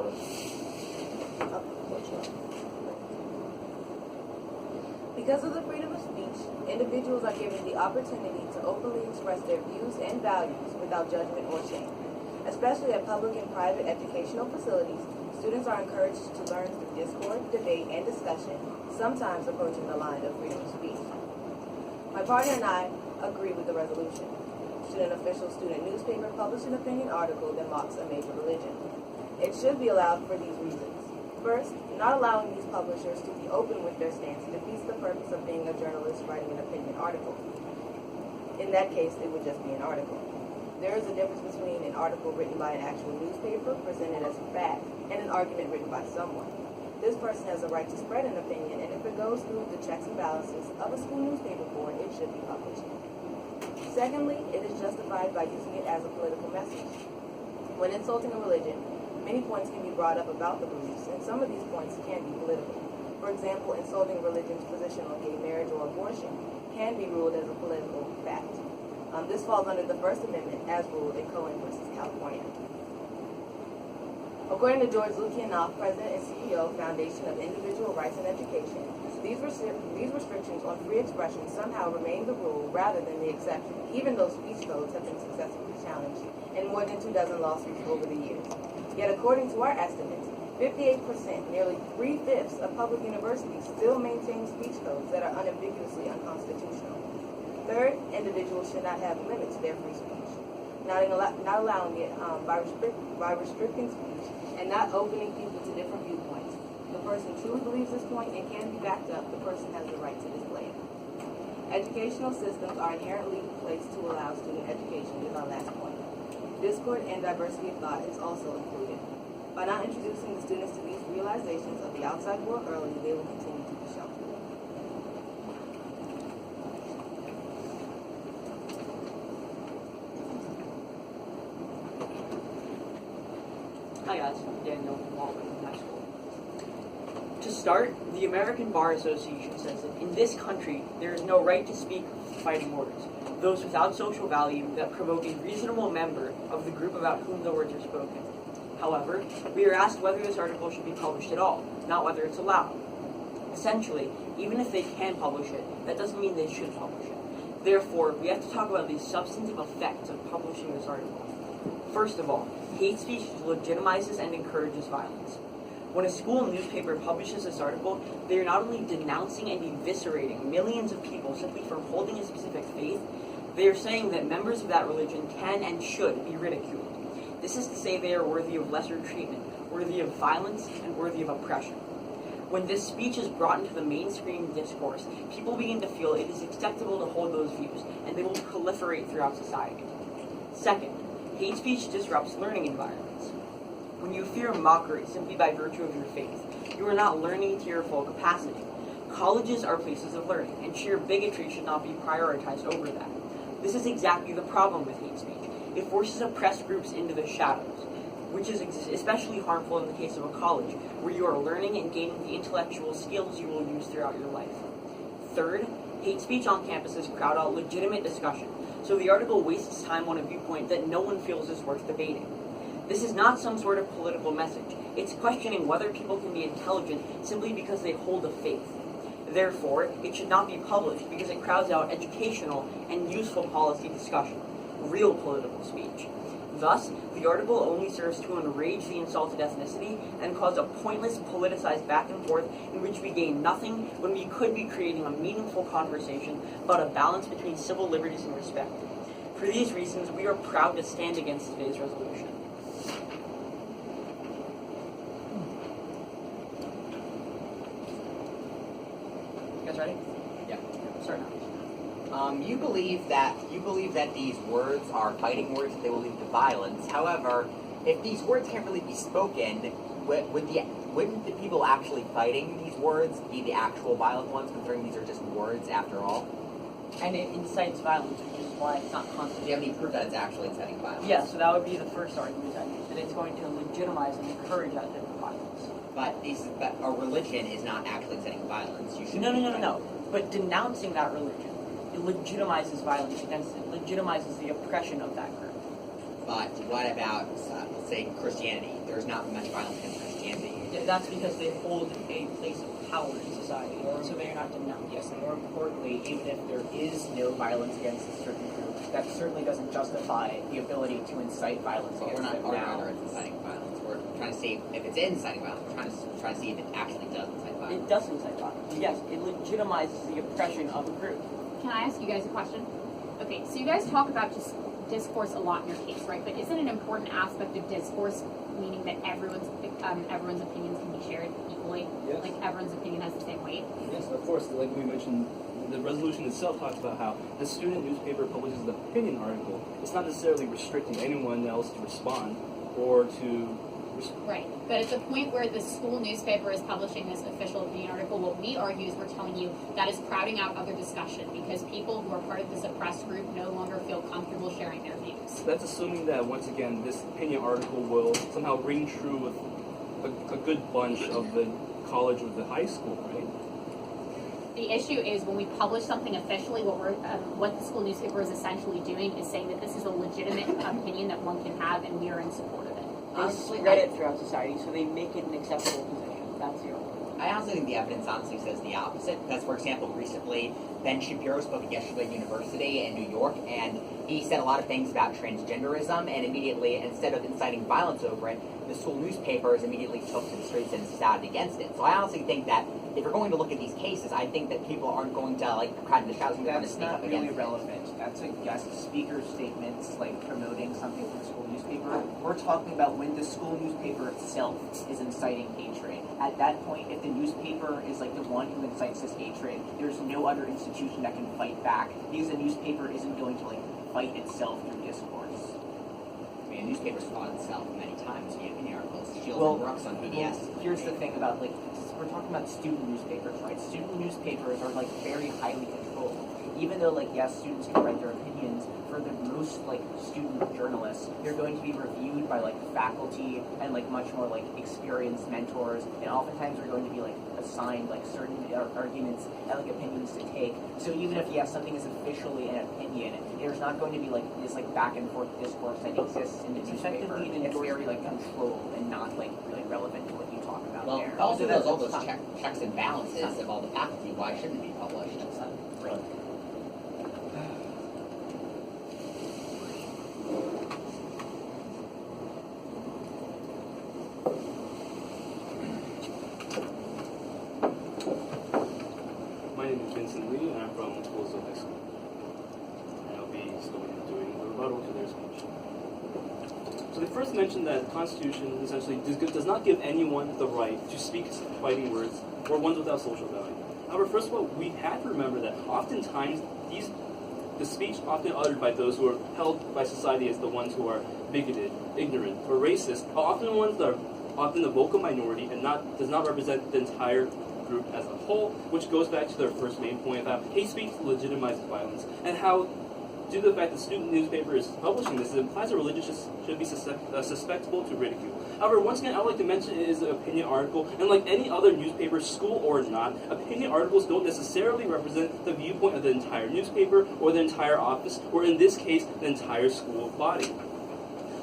louder. Because of the freedom of speech, individuals are given the opportunity to openly express their views and values without judgment or shame. Especially at public and private educational facilities, students are encouraged to learn through discord, debate, and discussion, sometimes approaching the line of freedom of speech. My partner and I agree with the resolution. Should an official student newspaper publish an opinion article that mocks a major religion? It should be allowed for these reasons. First, not allowing these publishers to be open with their stance defeats the purpose of being a journalist writing an opinion article. In that case, it would just be an article. There is a difference between an article written by an actual newspaper presented as a fact and an argument written by someone. This person has a right to spread an opinion, and if it goes through the checks and balances of a school newspaper board, it should be published. Secondly, it is justified by using it as a political message. When insulting a religion, many points can be brought up about the beliefs, and some of these points can be political. For example, insulting religion's position on gay marriage or abortion can be ruled as a political fact. This falls under the First Amendment as ruled in Cohen versus California. According to George Lukianoff, President and CEO, Foundation of Individual Rights in Education, these restrictions on free expression somehow remain the rule rather than the exception, even though speech codes have been successfully challenged in more than 24 lawsuits over the years. Yet according to our estimates, 58%, nearly 3/5 of public universities still maintain speech codes that are unambiguously unconstitutional. Third, individuals should not have limits to their free speech. Not allowing it by restricting speech and not opening people to different viewpoints. If the person truly believes this point and can be backed up, the person has the right to display it. Educational systems are inherently placed to allow student education is our last point. Discord and diversity of thought is also included. By not introducing the students to these realizations of the outside world early, they will continue to be sheltered. Hi guys, I'm Daniel from Walton High School. To start, the American Bar Association says that in this country, there is no right to speak fighting words, those without social value that provoke a reasonable member of the group about whom the words are spoken. However, we are asked whether this article should be published at all, not whether it's allowed. Essentially, even if they can publish it, that doesn't mean they should publish it. Therefore, we have to talk about the substantive effects of publishing this article. First of all, hate speech legitimizes and encourages violence. When a school newspaper publishes this article, they are not only denouncing and eviscerating millions of people simply for holding a specific faith, they are saying that members of that religion can and should be ridiculed. This is to say they are worthy of lesser treatment, worthy of violence, and worthy of oppression. When this speech is brought into the mainstream discourse, people begin to feel it is acceptable to hold those views, and they will proliferate throughout society. Second, hate speech disrupts learning environments. When you fear mockery simply by virtue of your faith, you are not learning to your full capacity. Colleges are places of learning, and sheer bigotry should not be prioritized over that. This is exactly the problem with hate speech. It forces oppressed groups into the shadows, which is especially harmful in the case of a college, where you are learning and gaining the intellectual skills you will use throughout your life. Third, hate speech on campuses crowd out legitimate discussion, so the article wastes time on a viewpoint that no one feels is worth debating. This is not some sort of political message. It's questioning whether people can be intelligent simply because they hold a faith. Therefore, it should not be published because it crowds out educational and useful policy discussion, real political speech. Thus, the article only serves to enrage the insulted ethnicity and cause a pointless politicized back and forth in which we gain nothing when we could be creating a meaningful conversation about a balance between civil liberties and respect. For these reasons, we are proud to stand against today's resolution. You guys ready? Yeah. Start now. You believe that these words are fighting words, that they will lead to violence. However, if these words can't really be spoken, wouldn't the people actually fighting these words be the actual violent ones, considering these are just words after all? And it incites violence, which is why it's not Do constitutional. you have any proof that it's actually inciting violence? Yeah, so that would be the first argument I make, that it's going to legitimize and encourage that type of violence. But a religion is not actually inciting violence. You should No. But denouncing that religion, it legitimizes violence against it, legitimizes the oppression of that group. But what about, let's say, Christianity? there's not much violence against Christianity. Yeah, that's because they hold a place of power in society, so they are not denounced. Yes, and more importantly, even if there is no violence against a certain group, that certainly doesn't justify the ability to incite violence But against we're not them arguing now. whether it's inciting violence. We're trying to see if it's inciting violence. We're trying to see if it actually does incite violence. It does incite violence. Yes, it legitimizes the oppression of a group. Can I ask you guys a question? Okay, so you guys talk about just discourse a lot in your case, right? But isn't an important aspect of discourse meaning that everyone's opinions can be shared equally? Yes. Like everyone's opinion has the same weight? Yes, of course. Like we mentioned, the resolution itself talks about how the student newspaper publishes an opinion article. It's not necessarily restricting anyone else to respond or to. Right, but at the point where the school newspaper is publishing this official opinion article, what we argue is we're telling you that is crowding out other discussion because people who are part of this oppressed group no longer feel comfortable sharing their views. That's assuming that, once again, this opinion article will somehow ring true with a good bunch of the college or the high school, right? The issue is when we publish something officially, what the school newspaper is essentially doing is saying that this is a legitimate opinion that one can have, and we are in support of it. They spread it throughout society, so they make it an acceptable position. That's the argument. I honestly think the evidence honestly says the opposite. Because, for example, recently, Ben Shapiro spoke at Yeshiva University in New York, and he said a lot of things about transgenderism, and immediately, instead of inciting violence over it, the school newspapers immediately took to the streets and shouted against it. So I honestly think that if you're going to look at these cases, I think that people aren't going to, crowd in the shouts and going to That's speak up not really against it. relevant. That's a guest speaker statements, promoting something from the school newspaper. We're talking about when the school newspaper itself is inciting hatred. At that point, if the newspaper is the one who incites this hatred, there's no other institution that can fight back because the newspaper isn't going to fight itself through discourse. I mean, a newspaper's fought itself many times via opinion articles. Shields Well, and Brooks on PBS. Here's the thing about we're talking about student newspapers, right? Student newspapers are very highly controlled. Even though yes, students can write their opinions, for the most student journalists, they're going to be reviewed by faculty and much more experienced mentors, and oftentimes they're going to be assigned certain arguments and opinions to take. So even if something is officially an opinion, there's not going to be this back and forth discourse that exists in the newspaper. It's very controlled and not really relevant to what you talk about Well, there. also So there's all that's those checks and balances of all the faculty. Why shouldn't it be published? Right. My name is Vincent Lee, and I'm from Wilson High School. And I'll be doing the rebuttal to their speech. So they first mentioned that the Constitution essentially does not give anyone the right to speak fighting words or ones without social value. However, first of all, we have to remember that oftentimes the speech often uttered by those who are held by society as the ones who are bigoted, ignorant, or racist are often the ones that are often the vocal minority and does not represent the entire group as a whole, which goes back to their first main point about hate speech legitimizes violence, and how, due to the fact that the student newspaper is publishing this, it implies that religious should be susceptible to ridicule. However, once again, I would like to mention it is an opinion article, and like any other newspaper, school or not, opinion articles don't necessarily represent the viewpoint of the entire newspaper, or the entire office, or in this case, the entire school body.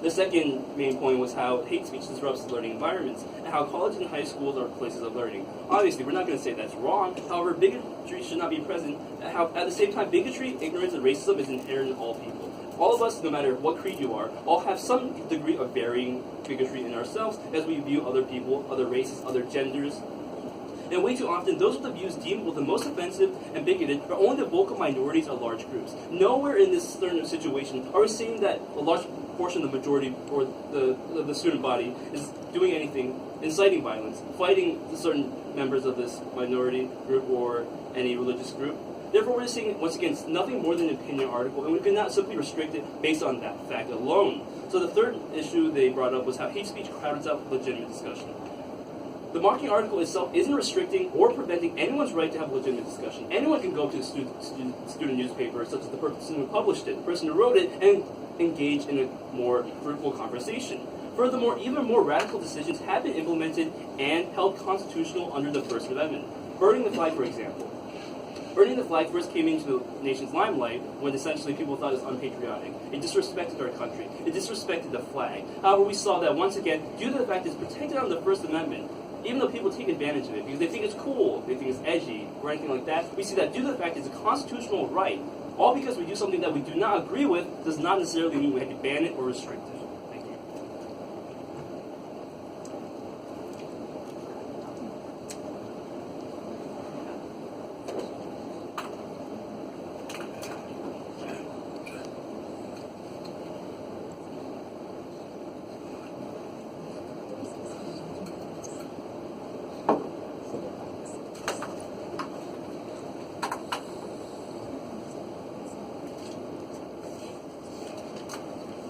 The second main point was how hate speech disrupts learning environments, and how colleges and high schools are places of learning. Obviously, we're not going to say that's wrong. However, bigotry should not be present. At the same time, bigotry, ignorance, and racism is inherent in all people. All of us, no matter what creed you are, all have some degree of varying bigotry in ourselves as we view other people, other races, other genders. And way too often, those with the views deemed both the most offensive and bigoted are only the vocal minorities of large groups. Nowhere in this certain situation are we saying that a large portion of the majority or the student body is doing anything, inciting violence, fighting certain members of this minority group or any religious group. Therefore, we're saying, once again, it's nothing more than an opinion article, and we cannot simply restrict it based on that fact alone. So the third issue they brought up was how hate speech crowds out legitimate discussion. The marketing article itself isn't restricting or preventing anyone's right to have legitimate discussion. Anyone can go to a student newspaper, such as the person who published it, the person who wrote it, and engage in a more fruitful conversation. Furthermore, even more radical decisions have been implemented and held constitutional under the First Amendment. Burning the flag, for example. burning the flag first came into the nation's limelight when essentially people thought it was unpatriotic. It disrespected our country. It disrespected the flag. However, we saw that once again, due to the fact it's protected under the First Amendment, even though people take advantage of it because they think it's cool, they think it's edgy, or anything like that, we see that due to the fact it's a constitutional right, all because we do something that we do not agree with does not necessarily mean we have to ban it or restrict it. Thank you.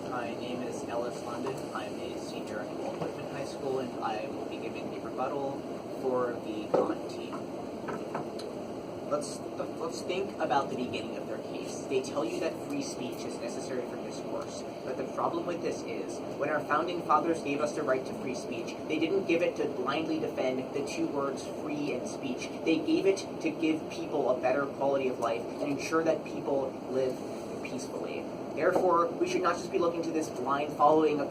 My name is Ellis London. I'm a senior at Walt Whitman High School, and I will be giving a rebuttal for the comment team. Let's think about the beginning of their case. They tell you that free speech is necessary for discourse, but the problem with this is, when our founding fathers gave us the right to free speech, they didn't give it to blindly defend the two words free and speech. They gave it to give people a better quality of life and ensure that people live peacefully. Therefore, we should not just be looking to this blind following of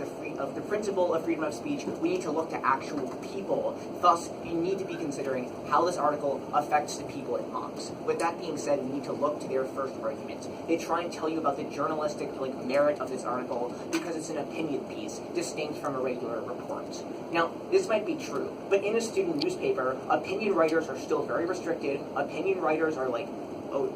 the principle of freedom of speech. We need to look to actual people. Thus, we need to be considering how this article affects the people it mocks. With that being said, we need to look to their first argument. They try and tell you about the journalistic merit of this article because it's an opinion piece, distinct from a regular report. Now, this might be true, but in a student newspaper, opinion writers are still very restricted. Opinion writers are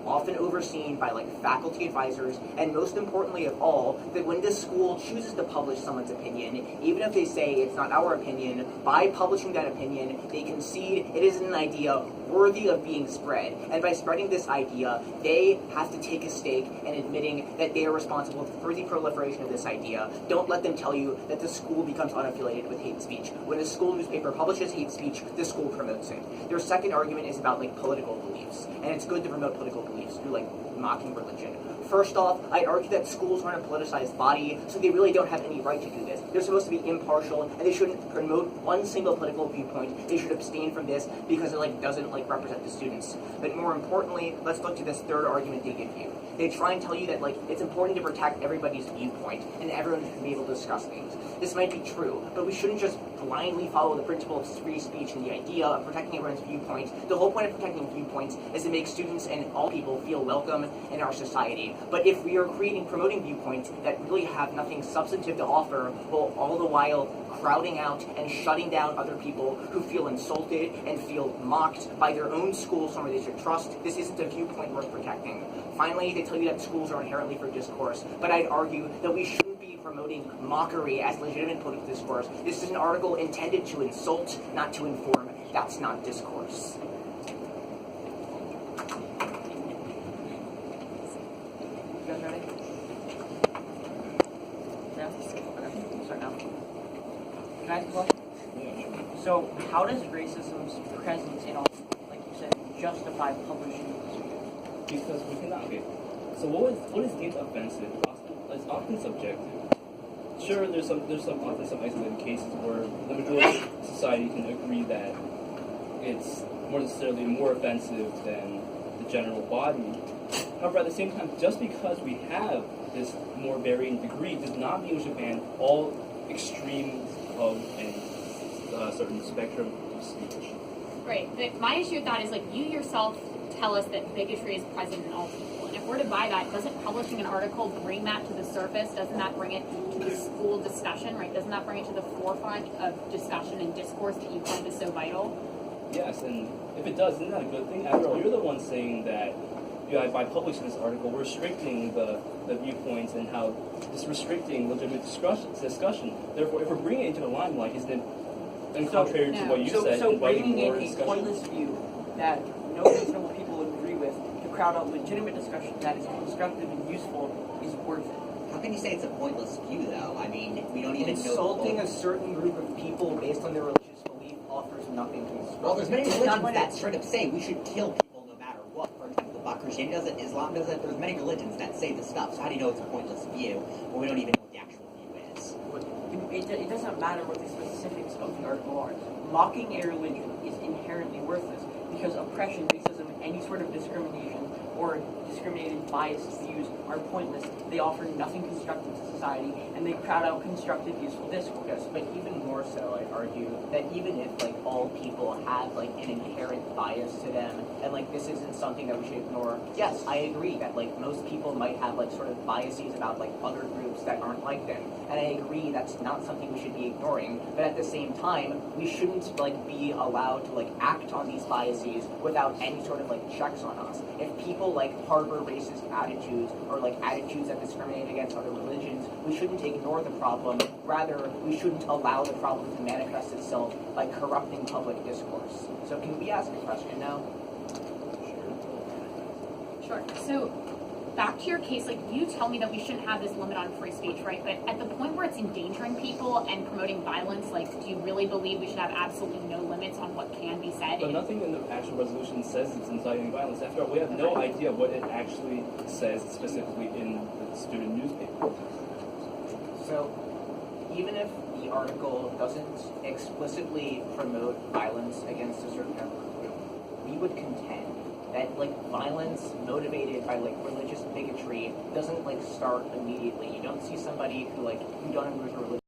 often overseen by faculty advisors, and most importantly of all, that when the school chooses to publish someone's opinion, even if they say it's not our opinion, by publishing that opinion, they concede it is an idea worthy of being spread. And by spreading this idea, they have to take a stake in admitting that they are responsible for the proliferation of this idea. Don't let them tell you that the school becomes unaffiliated with hate speech. When a school newspaper publishes hate speech, the school promotes it. Their second argument is about political beliefs, and it's good to promote political beliefs through mocking religion. First off, I argue that schools aren't a politicized body, so they really don't have any right to do this. They're supposed to be impartial, and they shouldn't promote one single political viewpoint. They should abstain from this because it doesn't represent the students. But more importantly, let's look to this third argument they give you. They try and tell you that it's important to protect everybody's viewpoint and everyone should be able to discuss things. This might be true, but we shouldn't just blindly follow the principle of free speech and the idea of protecting everyone's viewpoint. The whole point of protecting viewpoints is to make students and all people feel welcome in our society. But if we are promoting viewpoints that really have nothing substantive to offer, while all the while crowding out and shutting down other people who feel insulted and feel mocked by their own school, somewhere they should trust, this isn't a viewpoint worth protecting. Finally, they tell you that schools are inherently for discourse, but I'd argue that we shouldn't be promoting mockery as legitimate political discourse. This is an article intended to insult, not to inform. That's not discourse. You guys ready? Yeah? Okay, we'll start now. Can I ask a question? Yeah. So, how does racism's presence in all, like you said, justify publishing this? Because we cannot. Okay. So what is deemed offensive is often subjective. Sure, there's often some isolated cases where the majority of society can agree that it's more necessarily more offensive than the general body. However, at the same time, just because we have this more varying degree does not mean we should ban all extremes of any certain spectrum of speech. Right. My issue with that is you yourself tell us that bigotry is present in all people. And if we're to buy that, doesn't publishing an article bring that to the surface? Doesn't that bring it to the school discussion, right? Doesn't that bring it to the forefront of discussion and discourse that you find is so vital? Yes, and if it does, isn't that a good thing? After all, you're the one saying that by publishing this article, we're restricting the viewpoints and how it's restricting legitimate discussion. Therefore, if we're bringing it into the limelight, isn't it contrary to what you said? So inviting bringing more in a discussion? pointless view that no reasonable people would agree with to crowd out legitimate discussion that is constructive and useful is worth it. How can you say it's a pointless view, though? I mean, we don't even know. Insulting a certain group of people based on their religious belief offers nothing to us. Well, there's many religions that straight up say we should kill people no matter what. For example, Christianity does it, Islam does it. There's many religions that say this stuff. So how do you know it's a pointless view when we don't even know what the actual view is? It doesn't matter what the specifics of the article are. Mocking a religion is inherently worthless because oppression, racism, any sort of discrimination or discriminated biased views are pointless. They offer nothing constructive to society, and they crowd out constructive, useful discourse. Yes, but even more so, I'd argue that even if like all people have like an inherent bias to them, and like this isn't something that we should ignore. Yes, I agree that like most people might have like sort of biases about like other groups that aren't like them, and I agree that's not something we should be ignoring. But at the same time, we shouldn't like be allowed to like act on these biases without any sort of like checks on us. If people like harbor racist attitudes or like attitudes that discriminate against other religions, we shouldn't ignore the problem. Rather, we shouldn't allow the problem to manifest itself by corrupting public discourse. So can we ask a question now? Sure. So back to your case, like you tell me that we shouldn't have this limit on free speech, right? But at the point where it's endangering people and promoting violence, like do you really believe we should have absolutely no limits on what can be said? But nothing in the actual resolution says it's inciting violence. After all, we have no idea what it actually says specifically in the student newspaper. So, even if the article doesn't explicitly promote violence against a certain group, we would contend that like violence motivated by like religious bigotry doesn't like start immediately. You don't see somebody who don't agree with religion